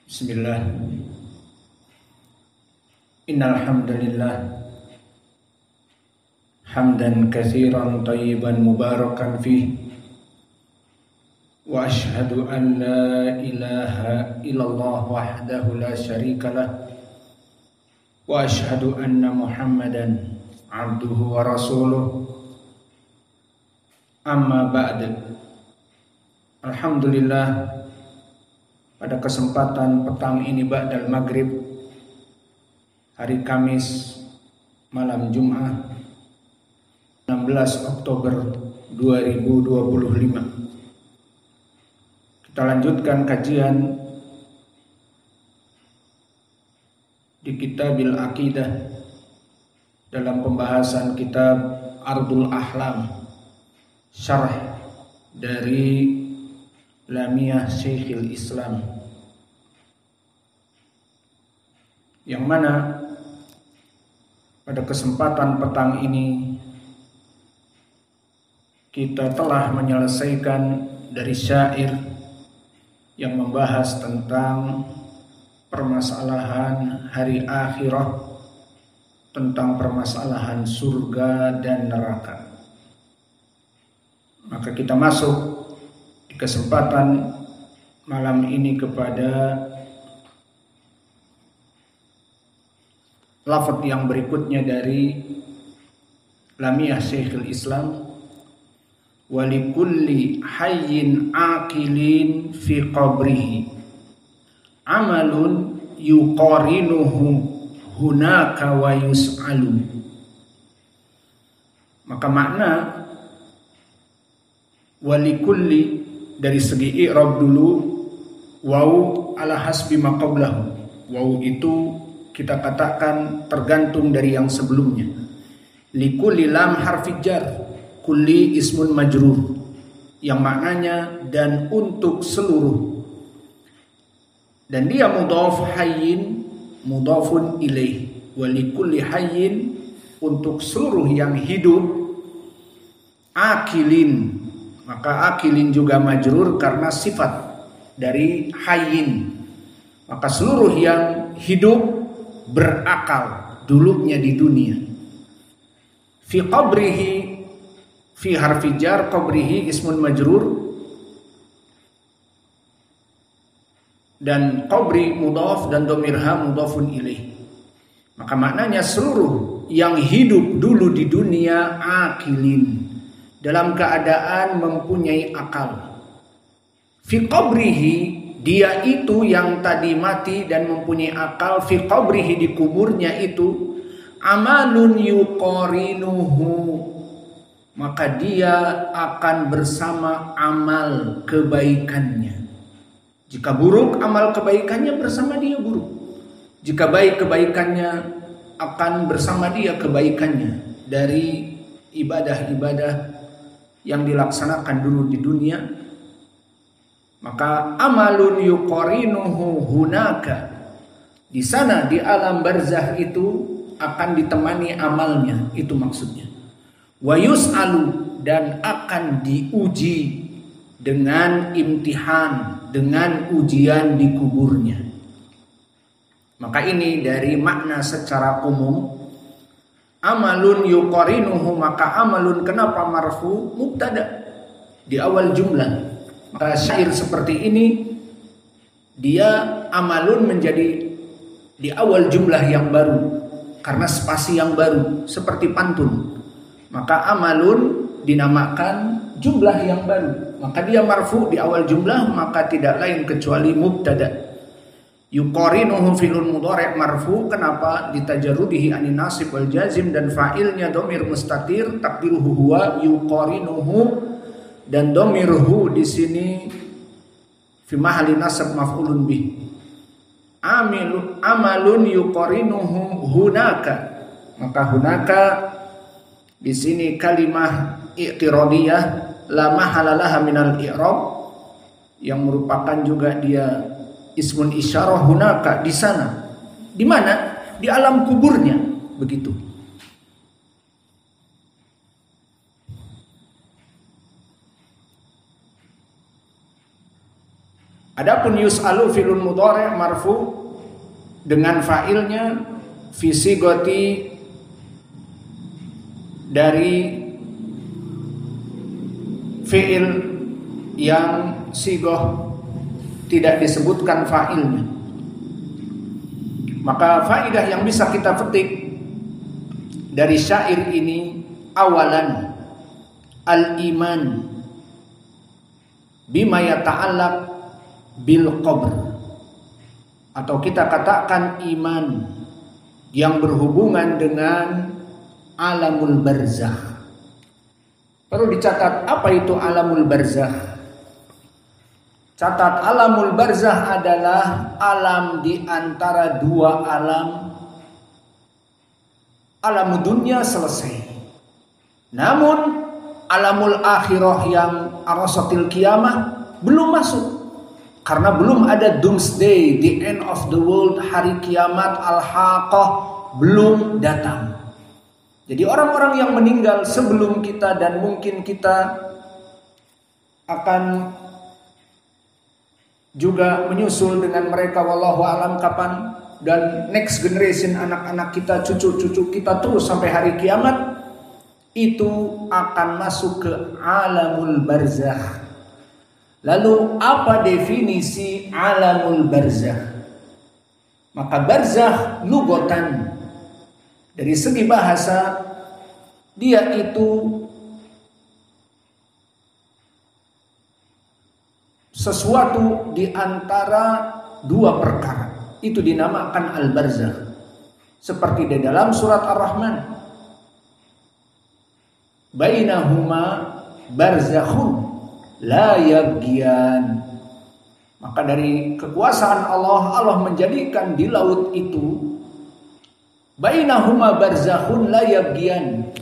Bismillah. Innal hamdalillah hamdan katsiran thayyiban mubarakan fih wa ashhadu an la ilaha illallah wahdahu la syarikalah wa ashhadu anna Muhammadan abduhu wa rasuluh. Amma ba'd. Alhamdulillah, pada kesempatan petang ini ba'dal maghrib hari Kamis malam Jumat 16 Oktober 2025, kita lanjutkan kajian di Kitabil Aqidah dalam pembahasan kitab Ardul Ahlam, syarah dari Lamiyah Syekhul Islam, yang mana pada kesempatan petang ini kita telah menyelesaikan dari syair yang membahas tentang permasalahan hari akhirah, tentang permasalahan surga dan neraka. Maka kita masuk di kesempatan malam ini kepada lafaz yang berikutnya dari Lamiyah Syekhul Islam, walikulli hayyin aqilin fi qabrihi amalun yuqarinuhu hunaka wa yus'alu. Maka makna walikulli dari segi i'rab dulu, waw ala hasbi ma qablahu. Waw itu kita katakan tergantung dari yang sebelumnya. Likulli lam harfi jar, kulli ismun majrur, yang maknanya dan untuk seluruh. Dan dia mudhaf, hayyin mudhafun ilaih. Walikulli hayyin, untuk seluruh yang hidup. Akilin, maka akilin juga majrur karena sifat dari hayyin. Maka seluruh yang hidup berakal dulunya di dunia. Fi qabrihi, fi harfi jar, qabrihi ismun majrur, dan qabri mudhaf dan dhamirha mudhafun ilaih. Maka maknanya seluruh yang hidup dulu di dunia akilin, dalam keadaan mempunyai akal. Fi qabrihi, dia itu yang tadi mati dan mempunyai akal. Fi qabrihi, di kuburnya itu, amalun yuqarinuhu, maka dia akan bersama amal kebaikannya. Jika buruk, amal kebaikannya bersama dia buruk. Jika baik, kebaikannya akan bersama dia kebaikannya dari ibadah-ibadah yang dilaksanakan dulu di dunia. Maka amalun yuqarinuhu hunaka, di sana di alam barzah itu akan ditemani amalnya, itu maksudnya. Wa yus'alu, dan akan diuji dengan imtihan, dengan ujian di kuburnya. Maka ini dari makna secara umum. Amalun yuqarinuhu, maka amalun kenapa marfu? Mubtada di awal jumlah. Maka syair seperti ini, dia amalun menjadi di awal jumlah yang baru karena spasi yang baru, seperti pantun. Maka amalun dinamakan jumlah yang baru, maka dia marfu di awal jumlah, maka tidak lain kecuali mubtada. Yuqarinuhu filun mudhari' marfu, kenapa? Ditajarrudihi anin nasib wal jazim, dan fa'ilnya dhamir mustatir takdiruhu huwa yuqarinuhu, dan dhamirhu di sini fi mahalli nasab maf'ulun bih. Amalun yuqarinuhu hunaka, maka hunaka di sini kalimah i'tiradiyah la mahala laha minal i'rab, yang merupakan juga dia ismun isyarah. Hunaka, di sana, di mana? Di alam kuburnya, begitu. Adapun yus'alu fi'lun mudhari' marfu dengan fa'ilnya fi sigoti dari fi'il yang sigoh tidak disebutkan fa'ilnya. Maka faidah yang bisa kita petik dari syair ini, awalan al-iman bima yata'allaq bil qabr, atau kita katakan iman yang berhubungan dengan alamul barzakh. Perlu dicatat, apa itu alamul barzakh? Catat, alamul barzakh adalah alam di antara dua alam. Alam dunia selesai, namun alamul akhirah yang arasatil kiamah belum masuk, karena belum ada doomsday, the end of the world, hari kiamat al-haqqah belum datang. Jadi orang-orang yang meninggal sebelum kita, dan mungkin kita akan juga menyusul dengan mereka, wallahu alam kapan, dan next generation, anak-anak kita, cucu-cucu kita, terus sampai hari kiamat, itu akan masuk ke alamul barzakh. Lalu apa definisi alamul barzakh? Maka barzakh lugatan, dari segi bahasa, dia itu sesuatu di antara dua perkara. Itu dinamakan al-barzakh. Seperti di dalam surat Ar-Rahman, bainahuma barzakhun la yabghiyan. Maka dari kekuasaan Allah, Allah menjadikan di laut itu bainahuma barzakhun la yabghiyan.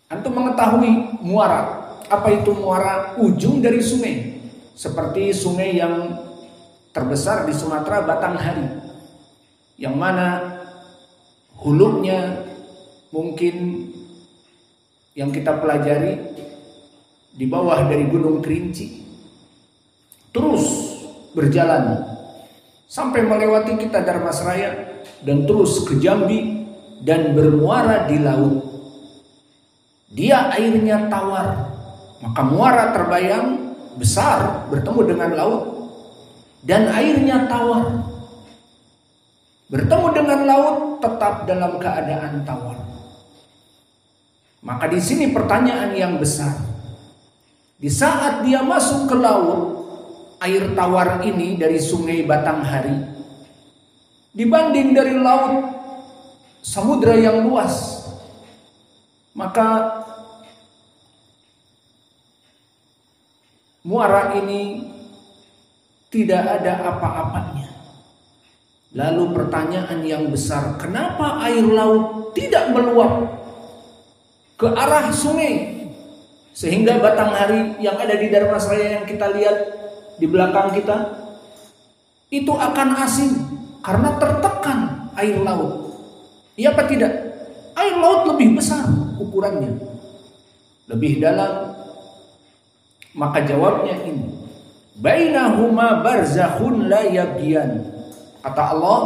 Antum mengetahui muara. Apa itu muara? Ujung dari sungai. Seperti sungai yang terbesar di Sumatera, Batanghari, yang mana hulunya mungkin yang kita pelajari di bawah dari Gunung Kerinci, terus berjalan sampai melewati kita Darmasraya dan terus ke Jambi dan bermuara di laut. Dia airnya tawar, maka muara terbayang besar bertemu dengan laut, dan airnya tawar. Bertemu dengan laut tetap dalam keadaan tawar. Maka di sini pertanyaan yang besar. Di saat dia masuk ke laut, air tawar ini dari sungai Batanghari, dibanding dari laut samudra yang luas, maka muara ini tidak ada apa-apanya. Lalu pertanyaan yang besar, kenapa air laut tidak meluap ke arah sungai, sehingga Batanghari yang ada di Darmasraya yang kita lihat di belakang kita itu akan asin karena tertekan air laut? Iya apa tidak? Air laut lebih besar ukurannya, lebih dalam. Maka jawabnya ini, bainahuma barzakhun la yabghiyan. Kata Allah,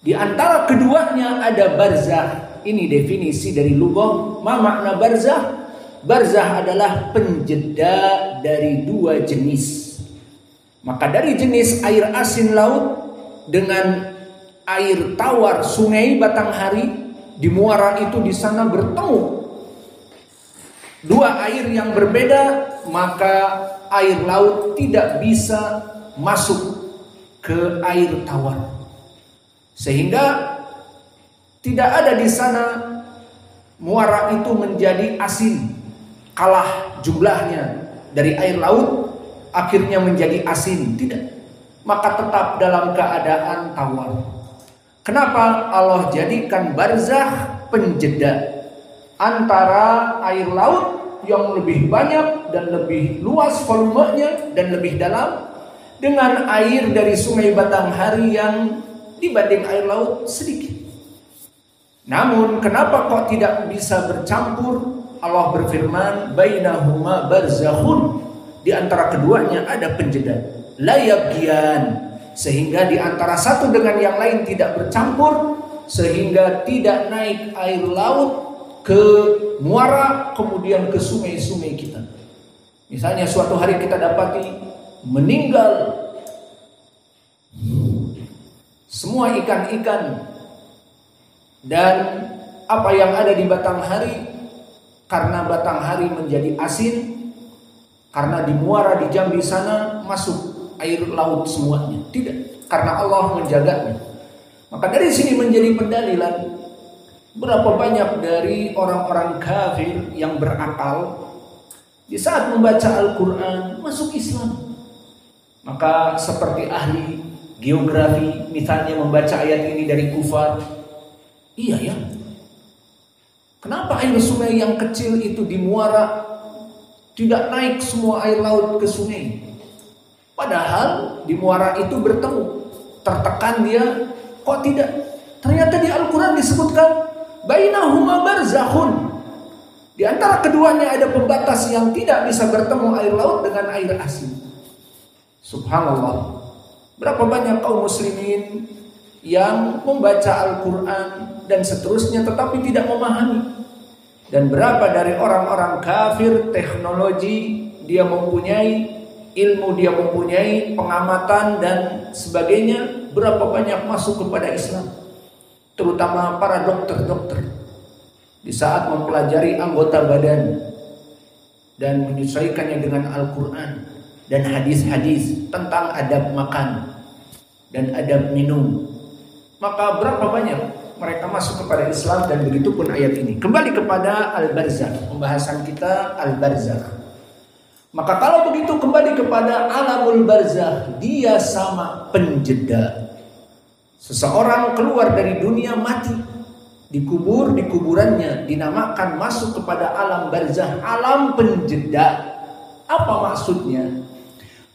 di antara keduanya ada barzakh. Ini definisi dari lughah. Ma makna barzakh? Barzakh adalah penjeda dari dua jenis. Maka dari jenis air asin laut dengan air tawar sungai Batanghari, di muara itu di sana bertemu dua air yang berbeda, maka air laut tidak bisa masuk ke air tawar, sehingga tidak ada di sana muara itu menjadi asin, kalah jumlahnya dari air laut, akhirnya menjadi asin, tidak, maka tetap dalam keadaan tawar. Kenapa Allah jadikan barzakh penjeda antara air laut yang lebih banyak dan lebih luas volumenya dan lebih dalam, dengan air dari sungai Batanghari yang dibanding air laut sedikit? Namun kenapa kok tidak bisa bercampur? Allah berfirman, bainahuma barzakhun Di antara keduanya ada penjeda. La yabghiyan, sehingga di antara satu dengan yang lain tidak bercampur, sehingga tidak naik air laut ke muara kemudian ke sungai-sungai kita. Misalnya suatu hari kita dapati meninggal semua ikan-ikan dan apa yang ada di Batanghari, karena Batanghari menjadi asin, karena di muara di Jambi sana masuk air laut semuanya. Tidak, karena Allah menjaganya. Maka dari sini menjadi pendalilan berapa banyak dari orang-orang kafir yang berakal di saat membaca Al-Quran masuk Islam. Maka seperti ahli geografi misalnya membaca ayat ini dari kufar, iya ya, kenapa air sungai yang kecil itu di muara tidak naik semua air laut ke sungai? Padahal di muara itu bertemu, tertekan dia, kok tidak? Ternyata di Al-Quran disebutkan bainahuma barzakhun, di antara keduanya ada pembatas yang tidak bisa bertemu air laut dengan air asin. Subhanallah. Berapa banyak kaum muslimin yang membaca Al-Quran dan seterusnya tetapi tidak memahami. Dan berapa dari orang-orang kafir, teknologi dia mempunyai, ilmu dia mempunyai, pengamatan dan sebagainya, berapa banyak masuk kepada Islam. Terutama para dokter-dokter. Di saat mempelajari anggota badan dan menyesuaikannya dengan Al-Quran dan hadis-hadis tentang adab makan dan adab minum, maka berapa banyak mereka masuk kepada Islam. Dan begitu pun ayat ini. Kembali kepada Al-Barzakh, pembahasan kita Al-Barzakh. Maka kalau begitu kembali kepada alamul barzakh, dia sama penjeda. Seseorang keluar dari dunia mati, dikubur di kuburannya, dinamakan masuk kepada alam barzakh, alam penjeda. Apa maksudnya?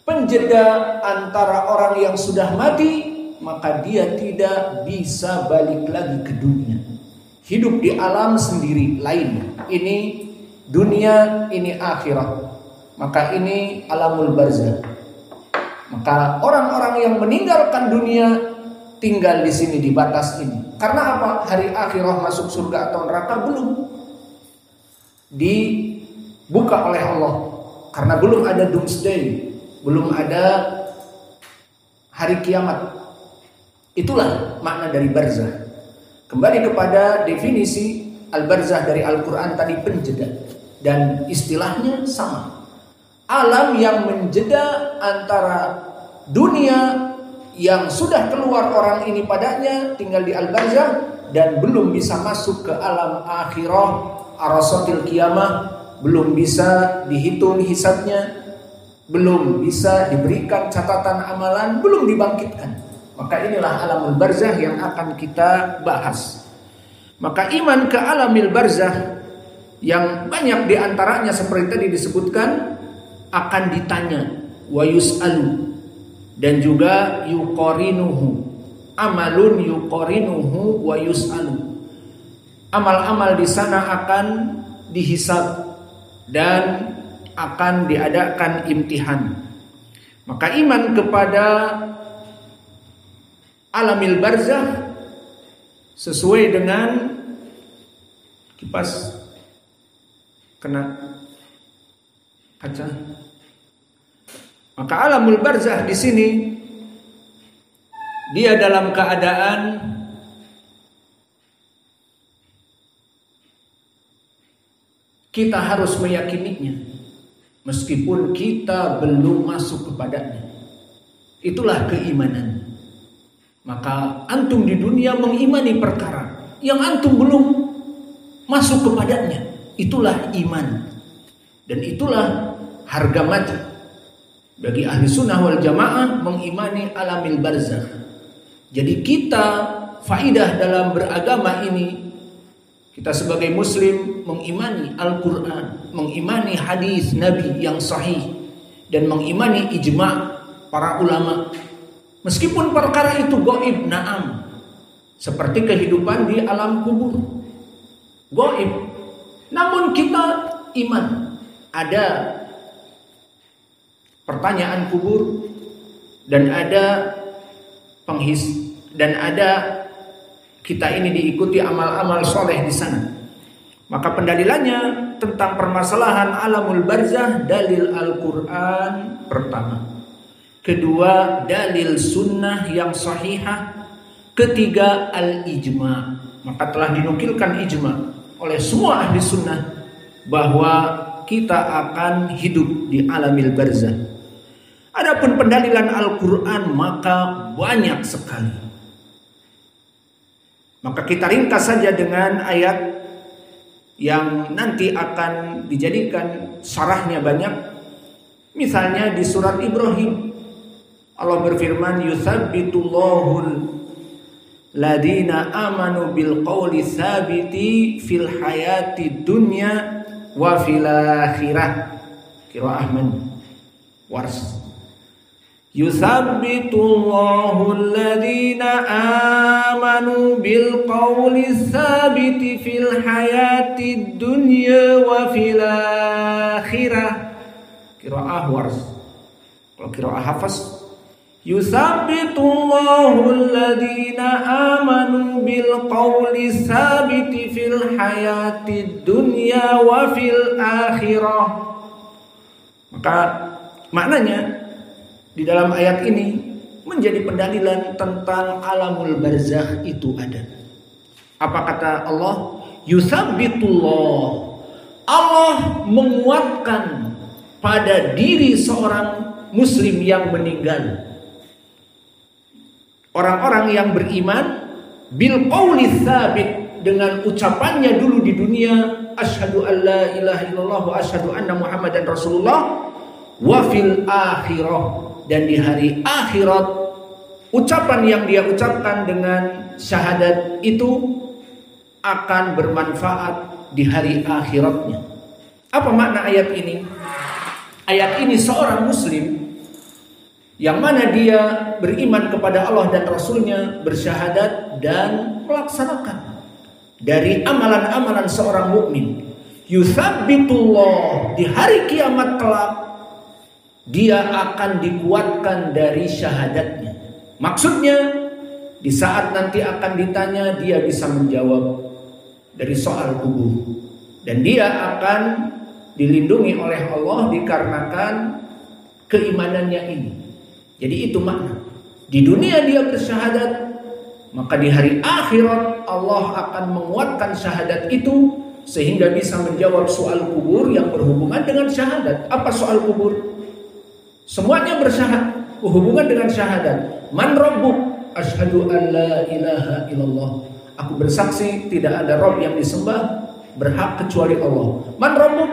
Penjeda antara orang yang sudah mati, maka dia tidak bisa balik lagi ke dunia. Hidup di alam sendiri lain. Ini dunia, ini akhirat. Maka ini alamul barzakh. Maka orang-orang yang meninggalkan dunia tinggal di sini di batas ini. Karena apa? Hari akhirah masuk surga atau neraka belum dibuka oleh Allah. Karena belum ada doomsday, belum ada hari kiamat. Itulah makna dari barzakh. Kembali kepada definisi al-barzakh dari Al-Quran tadi, penjeda. Dan istilahnya sama. Alam yang menjeda antara dunia yang sudah keluar orang ini padanya, tinggal di al-barzakh, dan belum bisa masuk ke alam akhirah, arasatil qiyamah, belum bisa dihitung hisabnya, belum bisa diberikan catatan amalan, belum dibangkitkan. Maka inilah alamul barzakh yang akan kita bahas. Maka iman ke alamil barzakh yang banyak diantaranya seperti tadi disebutkan akan ditanya, wa yus'alu, dan juga yuqarinuhu, amalun yuqarinuhu wa yus'alu. Amal-amal di sana akan dihisab dan akan diadakan imtihan. Maka iman kepada alamil barzakh sesuai dengan kipas kena kaca. Maka alamul barzakh di sini dia dalam keadaan kita harus meyakininya meskipun kita belum masuk kepadanya. Itulah keimanan. Maka antum di dunia mengimani perkara yang antum belum masuk kepadanya. Itulah iman. Dan itulah harga mati bagi ahli sunnah wal jamaah mengimani alamil barzakh. Jadi kita faidah dalam beragama ini, kita sebagai muslim mengimani Al-Quran, mengimani hadis Nabi yang sahih, dan mengimani ijma' para ulama. Meskipun perkara itu gaib, na'am, seperti kehidupan di alam kubur, gaib. Namun kita iman ada pertanyaan kubur, dan ada kita ini diikuti amal-amal soleh di sana. Maka pendalilannya tentang permasalahan alamul barzah, dalil Al-Quran pertama. Kedua, dalil sunnah yang sahihah. Ketiga, al-ijma'. Maka telah dinukilkan ijma' oleh semua ahli sunnah bahwa kita akan hidup di alamil barzah. Adapun pendalilan Al-Quran maka banyak sekali. Maka kita ringkas saja dengan ayat yang nanti akan dijadikan syarahnya banyak. Misalnya di surat Ibrahim, Allah berfirman, yutsabbitullahul ladina amanu bil qawli tsabiti fil hayati dunya wa fil akhirah. Qiraah man wars. Yutsabbitullahul ladina amanu bil qawli tsabiti fil hayati dunya wa fil akhirah. Qiraah wars. Kalau qiraah hafaz, yutsabbitullahul ladina amanu bil qawli tsabiti fil hayati dunya wa fil akhirah. Maka maknanya di dalam ayat ini menjadi pendalilan tentang alamul barzakh itu ada. Apa kata Allah? Yutsabbitullah. Allah menguatkan pada diri seorang muslim yang meninggal, orang-orang yang beriman, bil qawli tsabit, dengan ucapannya dulu di dunia, asyhadu an la ilaha illallah wa asyhadu anna muhammadan rasulullah, wa fil akhirah, dan di hari akhirat ucapan yang dia ucapkan dengan syahadat itu akan bermanfaat di hari akhiratnya. Apa makna ayat ini? Ayat ini seorang muslim yang mana dia beriman kepada Allah dan Rasulnya, bersyahadat dan melaksanakan dari amalan-amalan seorang mukmin, yutsabbitullah, di hari kiamat kelak dia akan dikuatkan dari syahadatnya. Maksudnya di saat nanti akan ditanya, dia bisa menjawab dari soal kubur, dan dia akan dilindungi oleh Allah dikarenakan keimanannya ini. Jadi itu makna. Di dunia dia bersyahadat, maka di hari akhirat Allah akan menguatkan syahadat itu sehingga bisa menjawab soal kubur yang berhubungan dengan syahadat. Apa soal kubur? Semuanya berhubungan dengan syahadat. Man rabbuk? Asyhadu an la ilaha illallah. Aku bersaksi tidak ada Rabb yang disembah berhak kecuali Allah. Man rabbuk?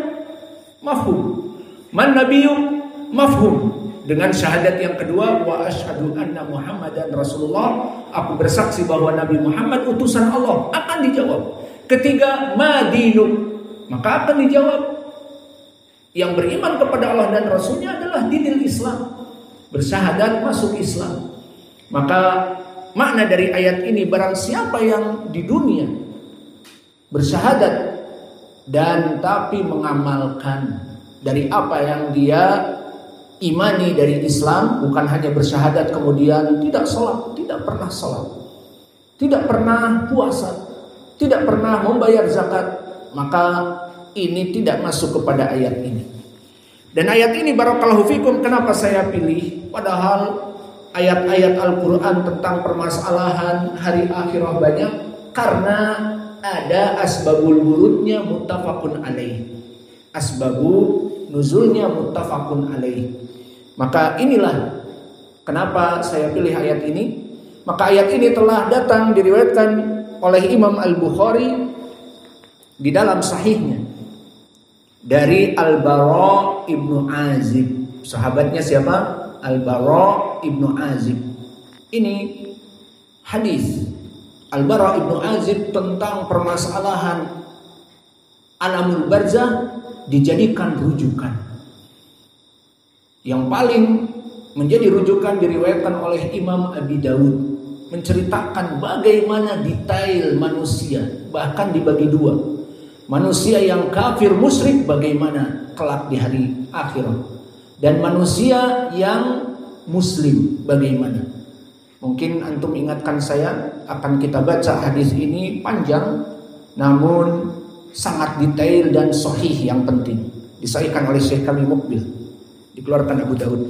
Mafhum. Man nabiyyuk? Mafhum. Dengan syahadat yang kedua, wa asyhadu anna muhammadan rasulullah, aku bersaksi bahwa Nabi Muhammad utusan Allah, akan dijawab. Ketiga, madinuk, maka akan dijawab. Yang beriman kepada Allah dan Rasulnya adalah dinil Islam, bersyahadat masuk Islam. Maka makna dari ayat ini, barang siapa yang di dunia bersyahadat dan tapi mengamalkan dari apa yang dia imani dari Islam, bukan hanya bersyahadat kemudian tidak sholat, tidak pernah sholat, tidak pernah puasa, tidak pernah membayar zakat, maka ini tidak masuk kepada ayat ini. Dan ayat ini barakallahu fikum, kenapa saya pilih? Padahal ayat-ayat Al-Quran tentang permasalahan hari akhirah banyak, karena ada asbabul wurudnya muttafaqun alaih, asbabu nuzulnya muttafaqun alaih. Maka inilah kenapa saya pilih ayat ini. Maka ayat ini telah datang diriwayatkan oleh Imam Al-Bukhari di dalam sahihnya dari Al-Bara ibnu Azib. Sahabatnya siapa? Al-Bara ibnu Azib. Ini hadis Al-Bara ibnu Azib tentang permasalahan alamul barzah dijadikan rujukan. Yang paling menjadi rujukan diriwayatkan oleh Imam Abi Dawud, menceritakan bagaimana detail manusia, bahkan dibagi dua. Manusia yang kafir musyrik bagaimana kelak di hari akhirat. Dan manusia yang muslim bagaimana? Mungkin antum ingatkan saya, akan kita baca hadis ini panjang namun sangat detail dan sahih yang penting. Disahihkan oleh Syekh kami Mukbil, dikeluarkan Abu Daud.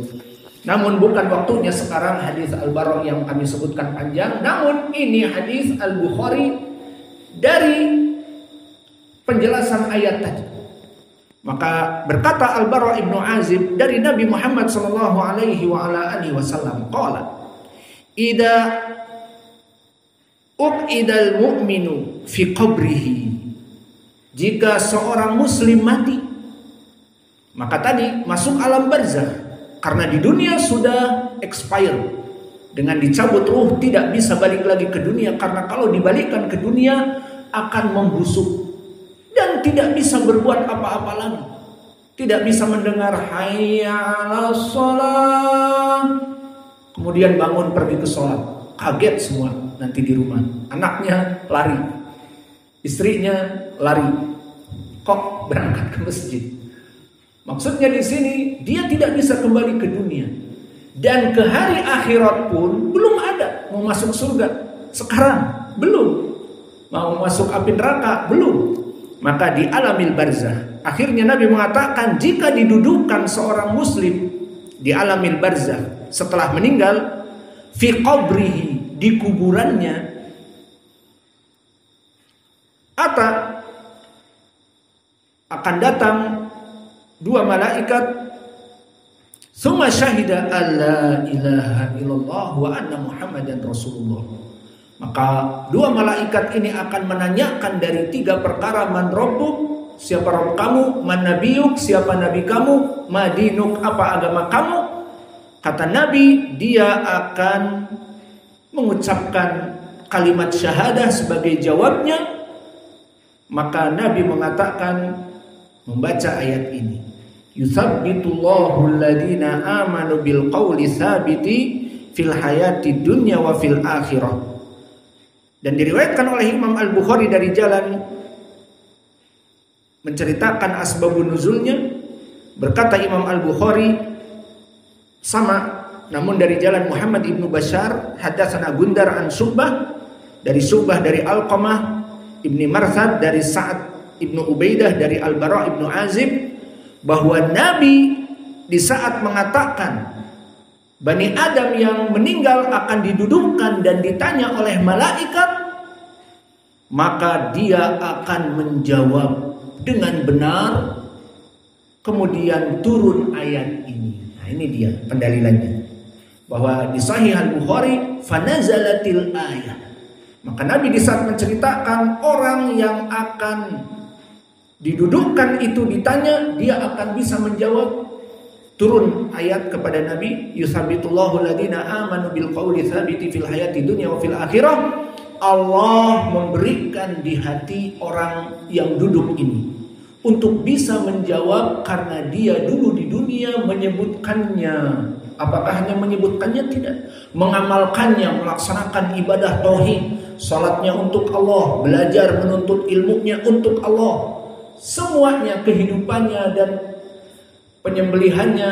Namun bukan waktunya sekarang hadis Al-Bara' yang kami sebutkan panjang. Namun ini hadis Al-Bukhari dari penjelasan ayat tadi. Maka berkata Al-Bara' ibnu Azib dari Nabi Muhammad sallallahu alaihi wa ala alihi wasallam, qala idza uqidal mu'minu fi qabrihi, jika seorang muslim mati, maka tadi masuk alam barzakh, karena di dunia sudah expire, dengan dicabut ruh tidak bisa balik lagi ke dunia, karena kalau dibalikkan ke dunia akan membusuk dan tidak bisa berbuat apa-apa lagi, tidak bisa mendengar hayya 'alas shalah, kemudian bangun pergi ke sholat, kaget semua nanti di rumah, anaknya lari, istrinya lari, kok berangkat ke masjid. Maksudnya di sini dia tidak bisa kembali ke dunia, dan ke hari akhirat pun belum ada. Mau masuk surga sekarang belum, mau masuk api neraka belum. Maka di alamil barzakh, akhirnya Nabi mengatakan jika didudukkan seorang muslim di alamil barzakh setelah meninggal, fi qabrihi, di kuburannya, akan datang dua malaikat, summa syahida alla ilaha illallah wa anna muhammadan rasulullah. Maka dua malaikat ini akan menanyakan dari tiga perkara, man rabbuk, siapa Rabb kamu, man nabiyuk, siapa nabi kamu, ma dinuk, apa agama kamu. Kata Nabi, dia akan mengucapkan kalimat syahadah sebagai jawabnya. Maka Nabi mengatakan, membaca ayat ini, yuthabbitullahu alladhina amanu bil qawli tsabiti fil hayati dunya wa fil akhirah. Dan diriwayatkan oleh Imam Al-Bukhari dari jalan menceritakan asbabun nuzulnya. Berkata Imam Al-Bukhari sama, namun dari jalan Muhammad ibnu Bashar, hadatsana Gundar an Syu'bah, dari Syu'bah dari Alqamah ibni Marsad, dari Sa'ad ibnu Ubaidah, dari Al-Bara' ibnu Azib, bahwa Nabi di saat mengatakan Bani Adam yang meninggal akan didudukkan dan ditanya oleh malaikat, maka dia akan menjawab dengan benar. Kemudian turun ayat ini. Nah, ini dia pendalilannya, bahwa di Sahih Al-Bukhari fanazalatil ayat. Maka Nabi di saat menceritakan orang yang akan didudukkan itu ditanya, dia akan bisa menjawab. Turun ayat kepada Nabi, yusabitullahu alladhina amanu bil qawli tsabiti fil hayati dunya wa fil akhirah. Allah memberikan di hati orang yang duduk ini untuk bisa menjawab, karena dia dulu di dunia menyebutkannya. Apakah hanya menyebutkannya? Tidak. Mengamalkannya, melaksanakan ibadah tauhid, salatnya untuk Allah, belajar menuntut ilmunya untuk Allah. Semuanya, kehidupannya dan penyembelihannya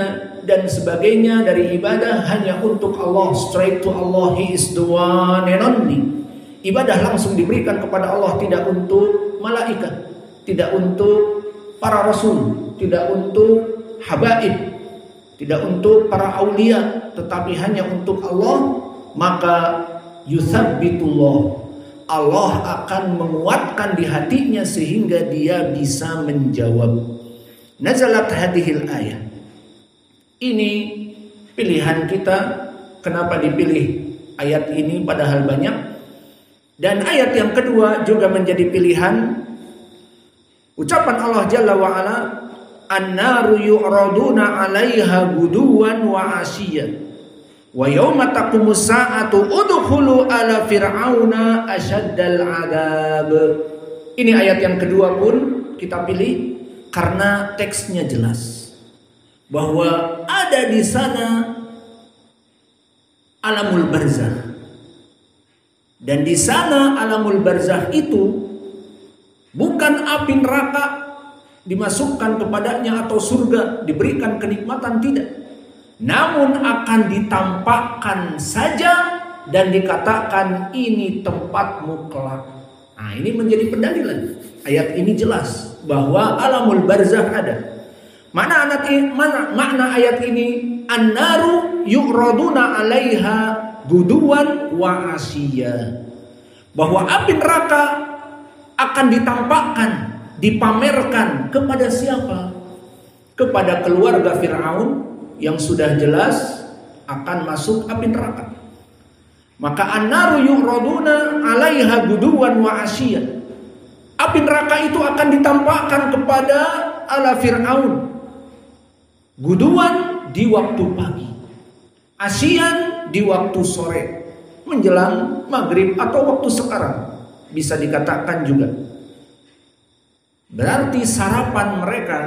dan sebagainya dari ibadah hanya untuk Allah, straight to Allah, He is the one and only. Ibadah langsung diberikan kepada Allah, tidak untuk malaikat, tidak untuk para rasul, tidak untuk habaib, tidak untuk para aulia, tetapi hanya untuk Allah. Maka yuthabbitullah, Allah akan menguatkan di hatinya sehingga dia bisa menjawab. Nazalat hadhil ayat. Ini pilihan kita, kenapa dipilih ayat ini padahal banyak. Dan ayat yang kedua juga menjadi pilihan. Ucapan Allah Jalla wa Ala, an-naru yu'raduna 'alaiha guduwan wa 'ashiyyan wa yauma taqumus sa'atu udkhulu ala fir'auna asyaddal 'adzab. Ini ayat yang kedua pun kita pilih karena teksnya jelas bahwa ada di sana alamul barzakh. Dan di sana alamul barzakh itu bukan api neraka, dimasukkan kepadanya atau surga, diberikan kenikmatan, tidak. Namun akan ditampakkan saja dan dikatakan ini tempatmu kelak. Nah, ini menjadi pendalilan. Ayat ini jelas bahwa alamul barzakh ada. Makna ayat ini, an-naru yu'raduna 'alaiha guduwan wa asyiya. Bahwa api neraka akan ditampakkan, dipamerkan kepada siapa? Kepada keluarga Fir'aun yang sudah jelas akan masuk api neraka. Maka an-naru yu'raduna 'alaiha guduwan wa asyiya. Api neraka itu akan ditampakkan kepada ala Fir'aun. Guduan di waktu pagi, asyian di waktu sore, menjelang maghrib atau waktu sekarang, bisa dikatakan juga. Berarti sarapan mereka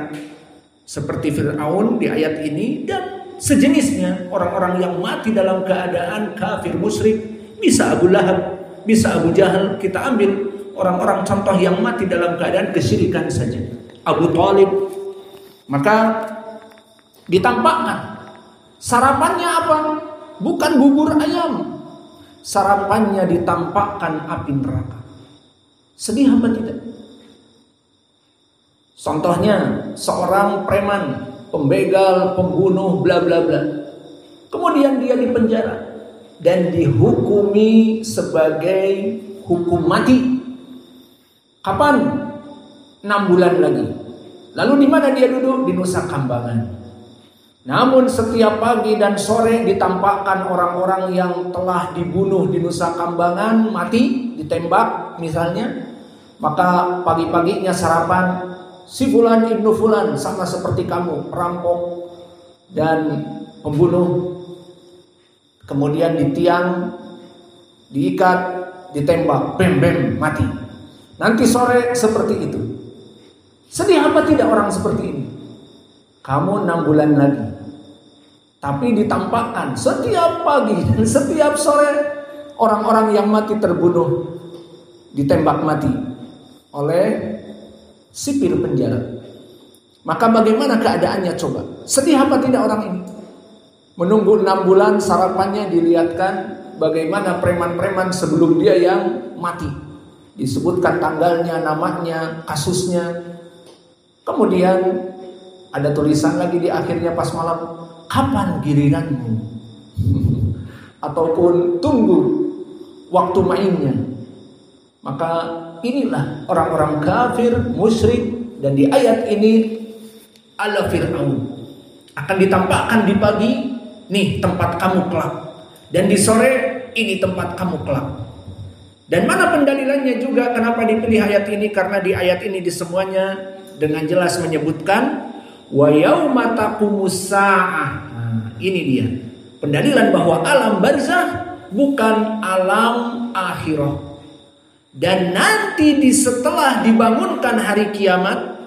seperti Fir'aun di ayat ini dan sejenisnya, orang-orang yang mati dalam keadaan kafir musyrik, bisa Abu Lahab, bisa Abu Jahal. Kita ambil orang-orang contoh yang mati dalam keadaan kesyirikan saja, Abu Thalib. Maka ditampakkan sarapannya apa? Bukan bubur ayam. Sarapannya ditampakkan api neraka. Sedih apa tidak? Contohnya seorang preman, pembegal, pembunuh, bla bla bla. Kemudian dia dipenjara dan dihukumi sebagai hukum mati. Kapan? 6 bulan lagi. Lalu di mana dia duduk? Di Nusa Kambangan. Namun setiap pagi dan sore ditampakkan orang-orang yang telah dibunuh di Nusa Kambangan, mati, ditembak misalnya. Maka pagi-paginya sarapan, si Fulan ibnu Fulan sama seperti kamu, perampok dan pembunuh. Kemudian ditiang, diikat, ditembak, bem bem, mati. Nanti sore seperti itu. Sedih apa tidak orang seperti ini? Kamu 6 bulan lagi. Tapi ditampakkan setiap pagi dan setiap sore orang-orang yang mati terbunuh, ditembak mati oleh sipir penjara. Maka bagaimana keadaannya coba? Sedih apa tidak orang ini? Menunggu 6 bulan sarapannya dilihatkan bagaimana preman-preman sebelum dia yang mati. Disebutkan tanggalnya, namanya, kasusnya. Kemudian ada tulisan lagi di akhirnya pas malam, kapan giliranmu? Ataupun tunggu waktu mainnya. Maka inilah orang-orang kafir, musyrik. Dan di ayat ini ala Fir'aun akan ditampakkan di pagi, nih tempat kamu kelak. Dan di sore, ini tempat kamu kelak. Dan mana pendalilannya juga kenapa dipilih ayat ini? Karena di ayat ini di semuanya dengan jelas menyebutkan wa yauma taqumus saah. Nah, ini dia pendalilan bahwa alam barzakh bukan alam akhirah. Dan nanti setelah dibangunkan hari kiamat,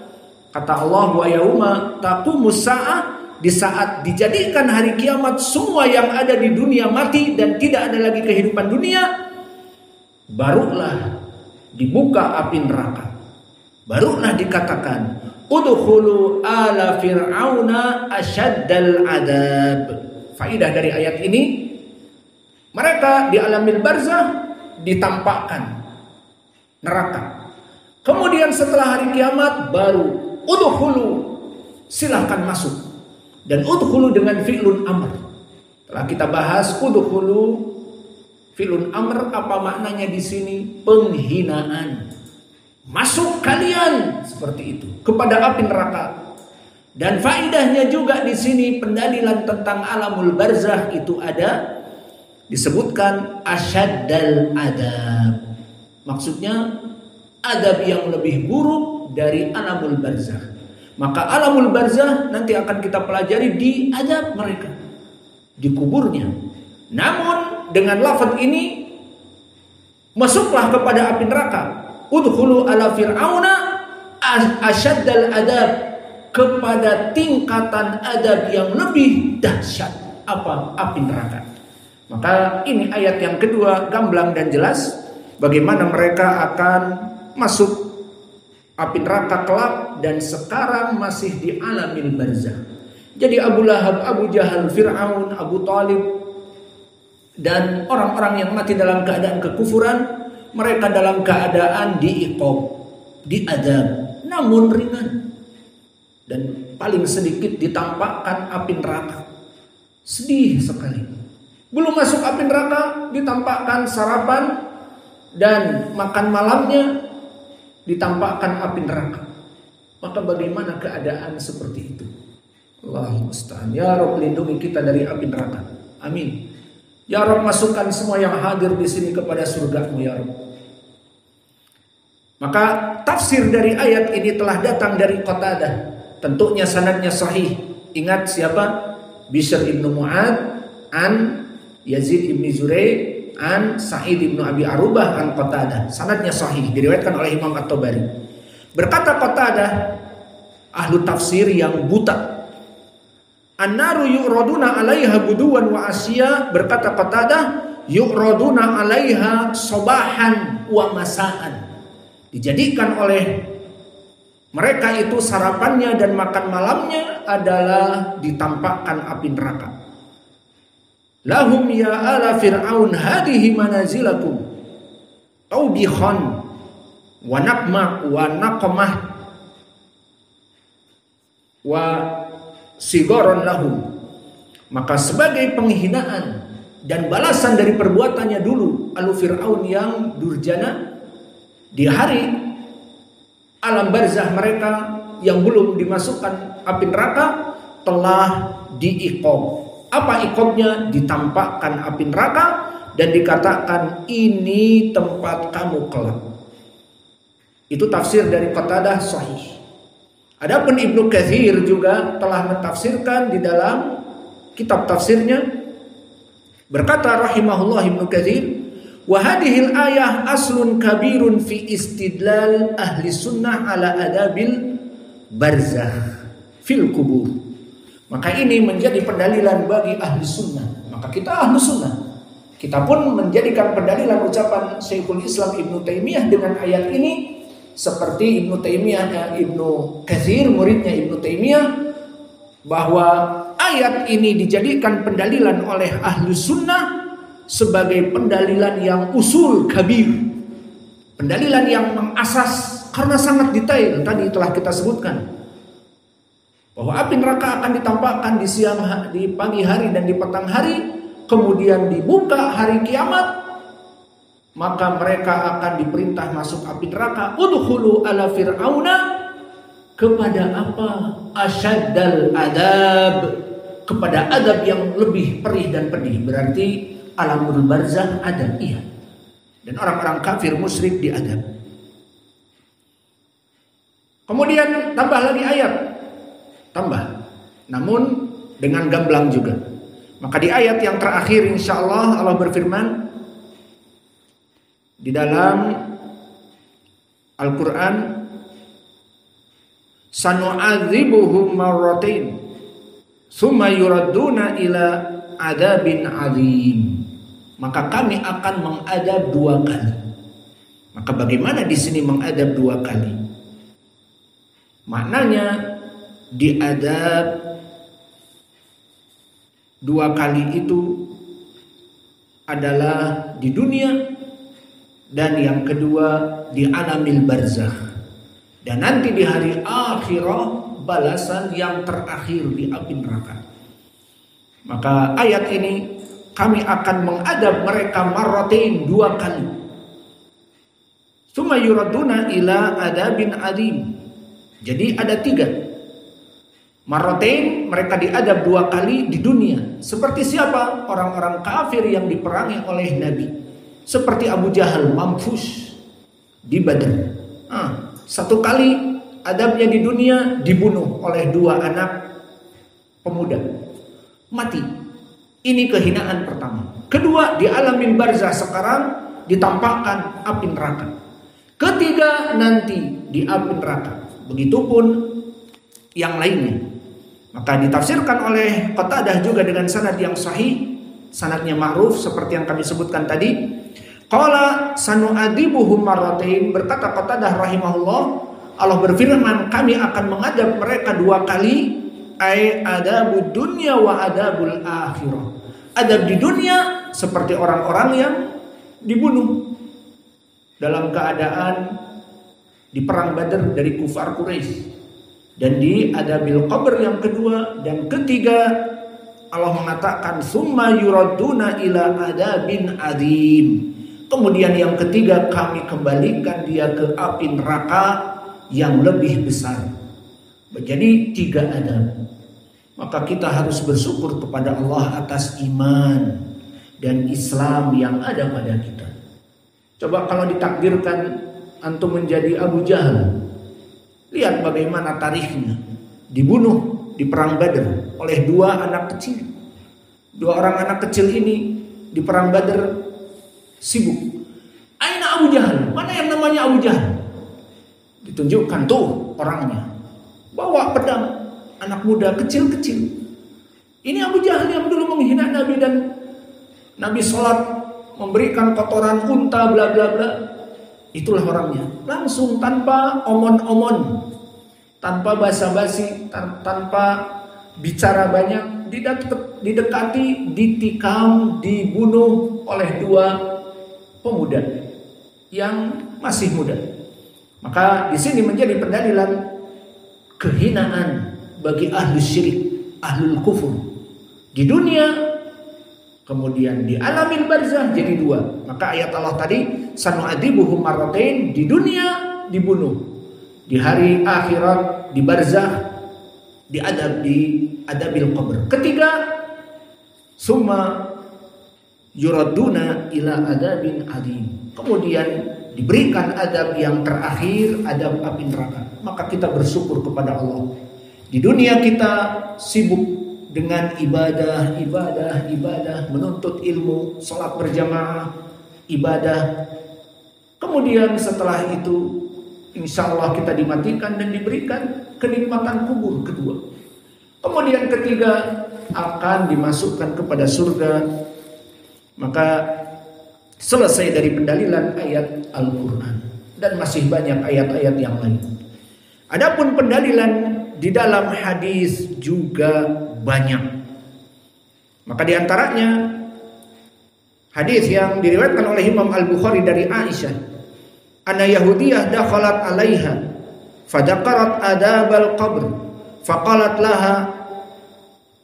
kata Allah wa yauma taqumus saah, di saat dijadikan hari kiamat semua yang ada di dunia mati dan tidak ada lagi kehidupan dunia, barulah dibuka api neraka. Barulah dikatakan udkhulu ala fir'auna asyaddal adab. Faidah dari ayat ini, mereka di alamil barzakh ditampakkan neraka. Kemudian setelah hari kiamat baru udkhulu, silahkan masuk. Dan udkhulu dengan fi'lun amr. Telah kita bahas udkhulu fi'lun amr, apa maknanya di sini? Penghinaan. Masuk kalian seperti itu kepada api neraka. Dan faidahnya juga di sini pendalilan tentang alamul barzakh itu ada disebutkan asyaddal adab. Maksudnya adab yang lebih buruk dari alamul barzakh. Maka alamul barzakh nanti akan kita pelajari di adab mereka, di kuburnya. Namun dengan lafaz ini, masuklah kepada api neraka. Udkhulu ala fir'auna asyaddal adab, kepada tingkatan adab yang lebih dahsyat. Apa? Api neraka. Maka ini ayat yang kedua gamblang dan jelas bagaimana mereka akan masuk api neraka kelak dan sekarang masih di alamil barzah. Jadi Abu Lahab, Abu Jahal, Fir'aun, Abu Talib dan orang-orang yang mati dalam keadaan kekufuran, mereka dalam keadaan diiqab, diadab, namun ringan. Dan paling sedikit ditampakkan api neraka. Sedih sekali. Belum masuk api neraka, ditampakkan sarapan dan makan malamnya, ditampakkan api neraka. Maka bagaimana keadaan seperti itu? Allahumma musta'an. Ya Rabb, lindungi kita dari api neraka. Amin. Ya Rabb, masukkan semua yang hadir di sini kepada surga-Mu ya Rabb. Maka tafsir dari ayat ini telah datang dari Qatadah. Tentunya sanadnya sahih. Ingat siapa? Bishr ibnu Mu'ad an Yazid ibnu Zurai an Sa'id ibnu Abi Arubah an Qatadah. Sanadnya sahih, diriwayatkan oleh Imam At-Tabari. Berkata Qatadah, ahlu tafsir yang buta, An-naru yu'raduna 'alaiha buduwan wa asya, berkata Qatadah, yu'raduna 'alaiha sabahan wa masaan. Dijadikan oleh mereka itu sarapannya dan makan malamnya adalah ditampakkan api neraka. Lahum ya ala fir'aun hadihi manazilakum taubihan wa naqma wa naqmah wa sigaron lahum. Maka sebagai penghinaan dan balasan dari perbuatannya dulu alu Fir'aun yang durjana, di hari alam barzah mereka yang belum dimasukkan api neraka telah diiqab. Apa iqabnya? Ditampakkan api neraka dan dikatakan ini tempat kamu kelak. Itu tafsir dari Qatadah sahih. Adapun Ibnu Katsir juga telah mentafsirkan di dalam kitab tafsirnya, berkata rahimahullah Ibnu Katsir, wa hadhil ayah aslun kabirun fi istidlal ahli sunnah ala adabil barzah fil kubur. Maka ini menjadi pendalilan bagi ahli sunnah. Maka kita ahli sunnah, kita pun menjadikan pendalilan ucapan Syekhul Islam Ibnu Taimiyah dengan ayat ini, seperti Ibnu Taimiyah, Ibnu Katsir, muridnya Ibnu Taimiyah, bahwa ayat ini dijadikan pendalilan oleh ahli sunnah sebagai pendalilan yang usul kabir, pendalilan yang mengasas karena sangat detail. Tadi telah kita sebutkan bahwa api neraka akan ditampakkan di pagi hari dan di petang hari, kemudian dibuka hari kiamat, maka mereka akan diperintah masuk api neraka. Udkhulu ala fir'auna, kepada apa? Asyaddal adab, kepada adab yang lebih perih dan pedih. Berarti alamul barzah adab, iya. Dan orang-orang kafir musyrik diadab. Kemudian tambah lagi ayat, tambah, namun dengan gamblang juga. Maka di ayat yang terakhir insyaallah Allah berfirman di dalam Al-Quran, sanu'adzibuhum marratain tsumma yuradduna ila adabin azim. Maka kami akan mengadab 2 kali. Maka bagaimana di sini mengadab 2 kali? Maknanya diadab 2 kali itu adalah di dunia, dan yang kedua di alamil barzah, dan nanti di hari akhirah balasan yang terakhir di api neraka. Maka ayat ini, kami akan mengadab mereka marratain 2 kali. Tsumma yuraduna ila adabin adim. Jadi ada 3. Marratain, mereka diadab 2 kali di dunia. Seperti siapa? Orang-orang kafir yang diperangi oleh Nabi. Seperti Abu Jahal, mampus di Badr. 1 kali adabnya di dunia, dibunuh oleh 2 anak pemuda, mati. Ini kehinaan pertama. Kedua, di alamin barzah sekarang ditampakkan api neraka. Ketiga, nanti di api neraka. Begitupun yang lainnya. Maka ditafsirkan oleh Qatadah juga dengan sanad yang sahih, sanadnya ma'ruf seperti yang kami sebutkan tadi. Qala sanu'adibuhum marratain, berkata Qatadah rahimahullah, Allah berfirman, kami akan mengadab mereka 2 kali, ai adabud dunya wa adabul akhirah. Adab di dunia seperti orang-orang yang dibunuh dalam keadaan di perang Badar dari kufar Quraisy. Dan di adabil qabr yang kedua dan ketiga, Allah mengatakan summa yuradduna ila adabin adzim. Kemudian yang ketiga, kami kembalikan dia ke api neraka yang lebih besar. Jadi 3 adab. Maka kita harus bersyukur kepada Allah atas iman dan Islam yang ada pada kita. Coba kalau ditakdirkan antum menjadi Abu Jahal, lihat bagaimana tarikhnya. Dibunuh di perang Badar oleh 2 anak kecil. 2 orang anak kecil ini di perang Badar sibuk. Aina Abu Jahal? Mana yang namanya Abu Jahal? Ditunjukkan tuh orangnya. Bawa pedang, anak muda kecil-kecil. Ini Abu Jahal yang dulu menghina Nabi dan Nabi sholat memberikan kotoran unta bla bla bla. Itulah orangnya. Langsung tanpa omon-omon, tanpa basa-basi, tanpa bicara banyak, didekati, ditikam, dibunuh oleh 2 pemuda yang masih muda. Maka di sini menjadi pendalilan kehinaan bagi ahli syirik, ahlul kufur di dunia, kemudian di alamil barzah jadi 2. Maka ayat Allah tadi, sanu'adibuhum marratain, di dunia dibunuh, di hari akhirat di barzah diadab di adabil qabr. Ketiga, summa yuraduna ila adabin adzim. Kemudian diberikan adab yang terakhir, adab api neraka. Maka kita bersyukur kepada Allah. Di dunia kita sibuk dengan ibadah, menuntut ilmu, sholat berjamaah, ibadah. Kemudian setelah itu, insya Allah kita dimatikan dan diberikan kenikmatan kubur kedua. Kemudian ketiga, akan dimasukkan kepada surga. Maka selesai dari pendalilan ayat Al-Quran. Dan masih banyak ayat-ayat yang lain. Adapun pendalilan di dalam hadis juga banyak. Maka diantaranya hadis yang diriwayatkan oleh Imam Al-Bukhari dari Aisyah, anna Yahudiyah dakhalat alaiha fadakarat adabal qabr faqalat laha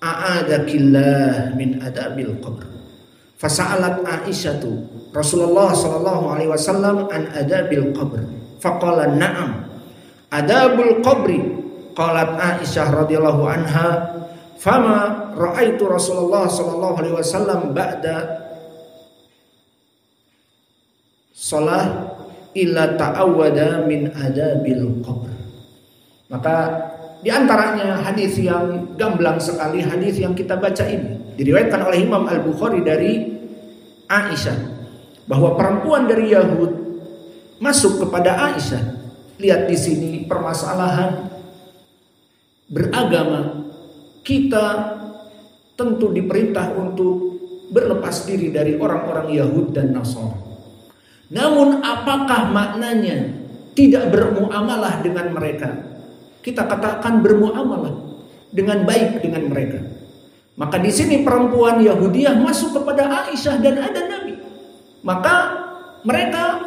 a'adakillah min adabil qabr. Fasa'alat Aisyatu Rasulullah sallallahu alaihi wasallam an adabil qabr. Faqala na'am adabul qabri. Qalat Aisyah radhiyallahu anha, fama ra'aitu Rasulullah sallallahu alaihi wasallam ba'da shalah illa ta'awwada min adabil qabr. Maka di antaranya hadis yang gamblang sekali, hadis yang kita baca ini diriwayatkan oleh Imam Al-Bukhari dari Aisyah, bahwa perempuan dari Yahud masuk kepada Aisyah. Lihat di sini permasalahan beragama. Kita tentu diperintah untuk berlepas diri dari orang-orang Yahud dan Nasrani. Namun apakah maknanya tidak bermuamalah dengan mereka? Kita katakan bermuamalah dengan baik dengan mereka. Maka di sini perempuan Yahudiyah masuk kepada Aisyah dan ada Nabi. Maka mereka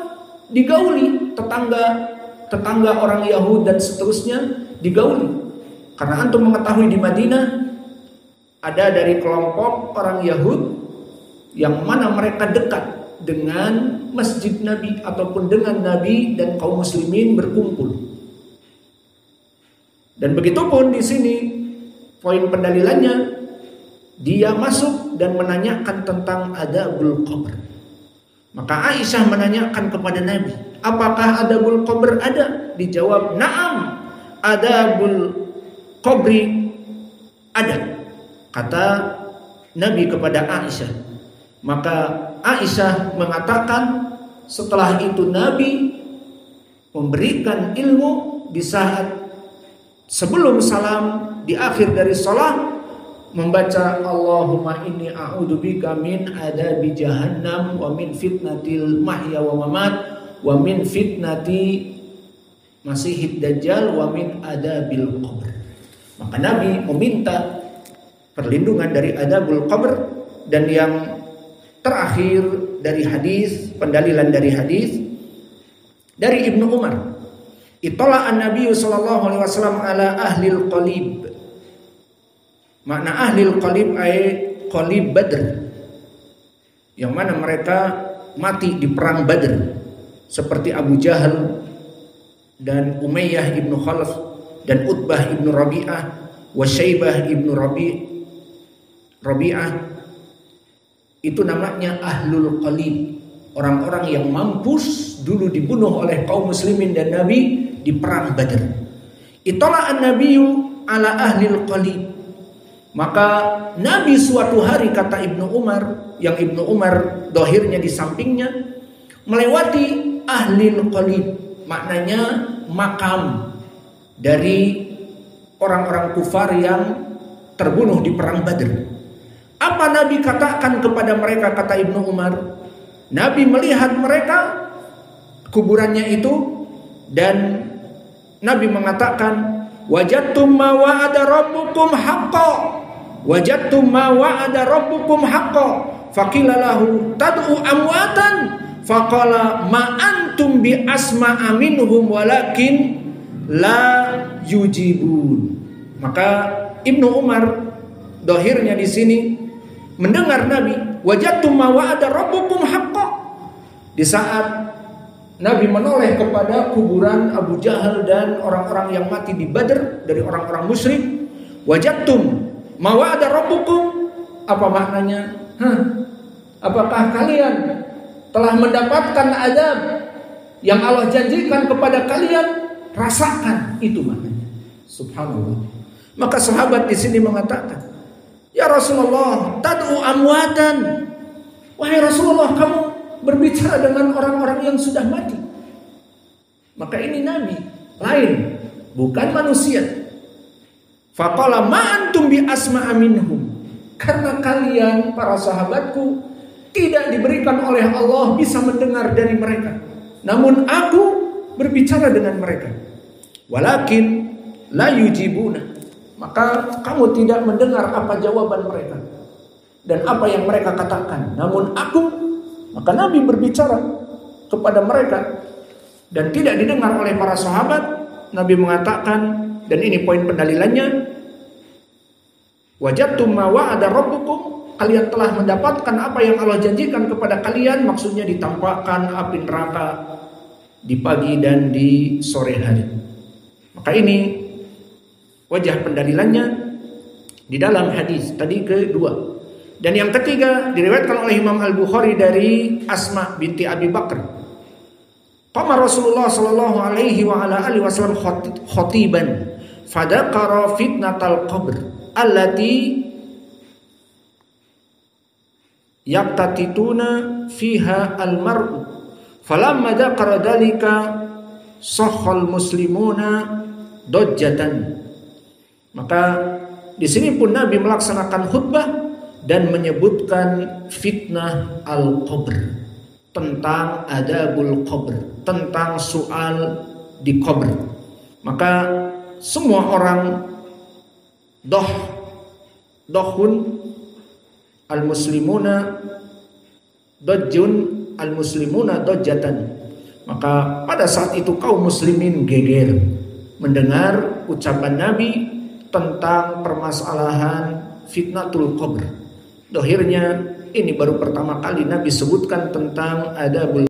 digauli, tetangga orang Yahud dan seterusnya digauli. Karena antum mengetahui di Madinah ada dari kelompok orang Yahud yang mana mereka dekat dengan masjid Nabi ataupun dengan Nabi dan kaum muslimin berkumpul. Dan begitu pun di sini poin pendalilannya, dia masuk dan menanyakan tentang adabul qabr. Maka Aisyah menanyakan kepada Nabi, apakah adabul qabr ada? Dijawab, na'am, adabul qabri ada. Kata Nabi kepada Aisyah. Maka Aisyah mengatakan, setelah itu Nabi memberikan ilmu di saat sebelum salam, di akhir dari salat, membaca Allahumma inni a'udzubika min adabi jahannam wa min fitnatil mahya wa mamat wa min fitnati Masihid Dajjal wa min adabil qabr. Maka Nabi meminta perlindungan dari adabul qabr. Dan yang terakhir dari hadis, pendalilan dari hadis dari Ibnu Umar, Itala an-Nabi sallallahu alaihi wasallam ala ahlil qalib. Makna ahlil qalib ay qalib Badr, yang mana mereka mati di perang Badr, seperti Abu Jahal dan Umayyah ibnu Khalaf dan Utbah ibnu Rabi'ah wa Syaibah ibnu Rabi'ah. Itu namanya ahlul qalib, orang-orang yang mampus dulu dibunuh oleh kaum muslimin dan Nabi di perang Badr. Itala an-nabiyyu ala ahlil qalib. Maka Nabi suatu hari, kata Ibnu Umar, yang Ibnu Umar dohirnya di sampingnya, melewati ahlil qalib, maknanya makam dari orang-orang kufar yang terbunuh di perang Badr. Apa Nabi katakan kepada mereka, kata Ibnu Umar? Nabi melihat mereka, kuburannya itu, dan Nabi mengatakan, wajadtum ma wa'ada rabbukum haqqan, wajadtum ma wa'ada rabbukum haqqan, faqila lahu tad'u amwatan, faqala ma antum bi asma'a minhum walakin la yujibun. Maka Ibnu Umar dohirnya di sini mendengar Nabi, wajadtum ma wa'ada rabbukum haqqan. Di saat Nabi menoleh kepada kuburan Abu Jahal dan orang-orang yang mati di Badr dari orang-orang musyrik, wajadtum ma wa'ada rabbukum, apa maknanya? Apakah kalian telah mendapatkan azab yang Allah janjikan kepada kalian? Rasakan, itu maknanya. Subhanallah. Maka sahabat di sini mengatakan, ya Rasulullah, tad'u amwatan. Wahai Rasulullah, kamu berbicara dengan orang-orang yang sudah mati. Maka ini Nabi lain, bukan manusia. Faqala ma antum bi asma'a minhum. Karena kalian para sahabatku tidak diberikan oleh Allah bisa mendengar dari mereka, namun aku berbicara dengan mereka. Walakin la yujibuna. Maka kamu tidak mendengar apa jawaban mereka dan apa yang mereka katakan. Namun aku, maka Nabi berbicara kepada mereka dan tidak didengar oleh para sahabat. Nabi mengatakan, dan ini poin pendalilannya, wajadtum ma wa'ada rabbukum, kalian telah mendapatkan apa yang Allah janjikan kepada kalian. Maksudnya ditampakkan api neraka di pagi dan di sore hari. Maka ini wajah pendalilannya di dalam hadis tadi kedua. Dan yang ketiga diriwayatkan oleh Imam Al-Bukhari dari Asma binti Abi Bakr. Qama Rasulullah sallallahu alaihi wa ala alihi wasallam khatiban fadakara fitnatal qabr allati yaqtatituna fiha al-mar'u falamma dzakara dzalika sahhal muslimuna dojjatan. Maka di sini pun Nabi melaksanakan khutbah dan menyebutkan fitnah al-qabr, tentang adabul qabr, tentang soal di qabr. Maka semua orang dohun al-muslimuna dojjun al-muslimuna dojjatan. Maka pada saat itu kaum muslimin geger mendengar ucapan Nabi tentang permasalahan fitnatul qabr. Dohirnya ini baru pertama kali Nabi sebutkan tentang adabul